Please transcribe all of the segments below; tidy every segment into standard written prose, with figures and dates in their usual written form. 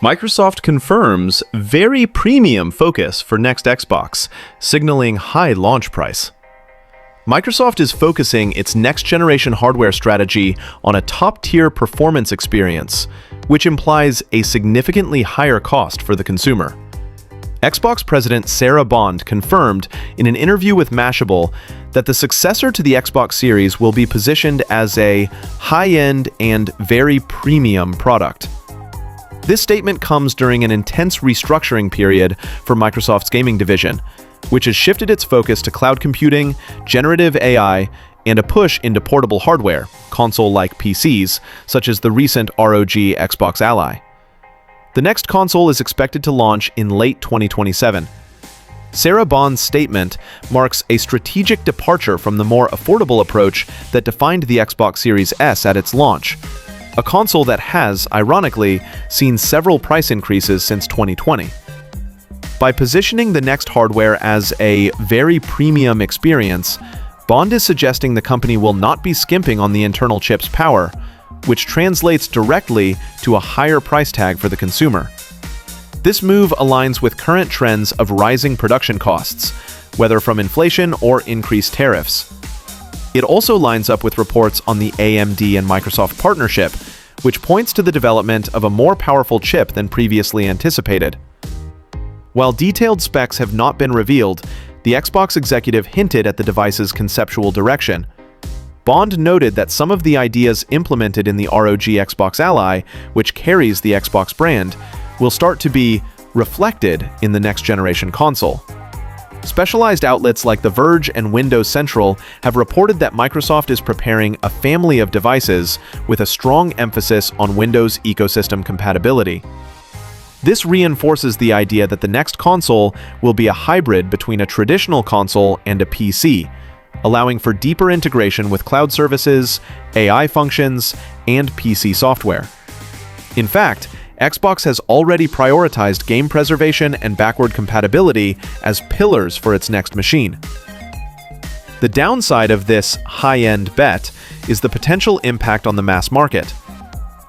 Microsoft confirms very premium focus for next Xbox, signaling high launch price. Microsoft is focusing its next-generation hardware strategy on a top-tier performance experience, which implies a significantly higher cost for the consumer. Xbox President Sarah Bond confirmed in an interview with Mashable that the successor to the Xbox Series will be positioned as a high-end and very premium product. This statement comes during an intense restructuring period for Microsoft's gaming division, which has shifted its focus to cloud computing, generative AI, and a push into portable hardware, console-like PCs, such as the recent ROG Xbox Ally. The next console is expected to launch in late 2027. Sarah Bond's statement marks a strategic departure from the more affordable approach that defined the Xbox Series S at its launch, a console that has, ironically, seen several price increases since 2020. By positioning the next hardware as a very premium experience, Bond is suggesting the company will not be skimping on the internal chip's power, which translates directly to a higher price tag for the consumer. This move aligns with current trends of rising production costs, whether from inflation or increased tariffs. It also lines up with reports on the AMD and Microsoft partnership, which points to the development of a more powerful chip than previously anticipated. While detailed specs have not been revealed, the Xbox executive hinted at the device's conceptual direction. Bond noted that some of the ideas implemented in the ROG Xbox Ally, which carries the Xbox brand, will start to be reflected in the next-generation console. Specialized outlets like The Verge and Windows Central have reported that Microsoft is preparing a family of devices with a strong emphasis on Windows ecosystem compatibility. This reinforces the idea that the next console will be a hybrid between a traditional console and a PC, allowing for deeper integration with cloud services, AI functions, and PC software. In fact, Xbox has already prioritized game preservation and backward compatibility as pillars for its next machine. The downside of this high-end bet is the potential impact on the mass market.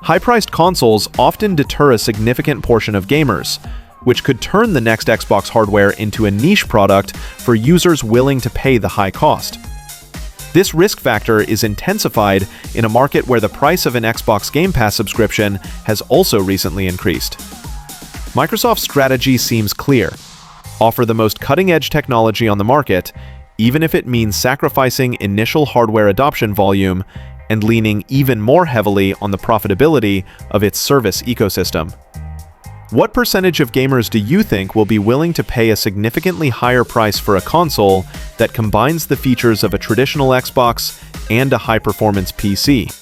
High-priced consoles often deter a significant portion of gamers, which could turn the next Xbox hardware into a niche product for users willing to pay the high cost. This risk factor is intensified in a market where the price of an Xbox Game Pass subscription has also recently increased. Microsoft's strategy seems clear: offer the most cutting-edge technology on the market, even if it means sacrificing initial hardware adoption volume and leaning even more heavily on the profitability of its service ecosystem. What percentage of gamers do you think will be willing to pay a significantly higher price for a console that combines the features of a traditional Xbox and a high-performance PC?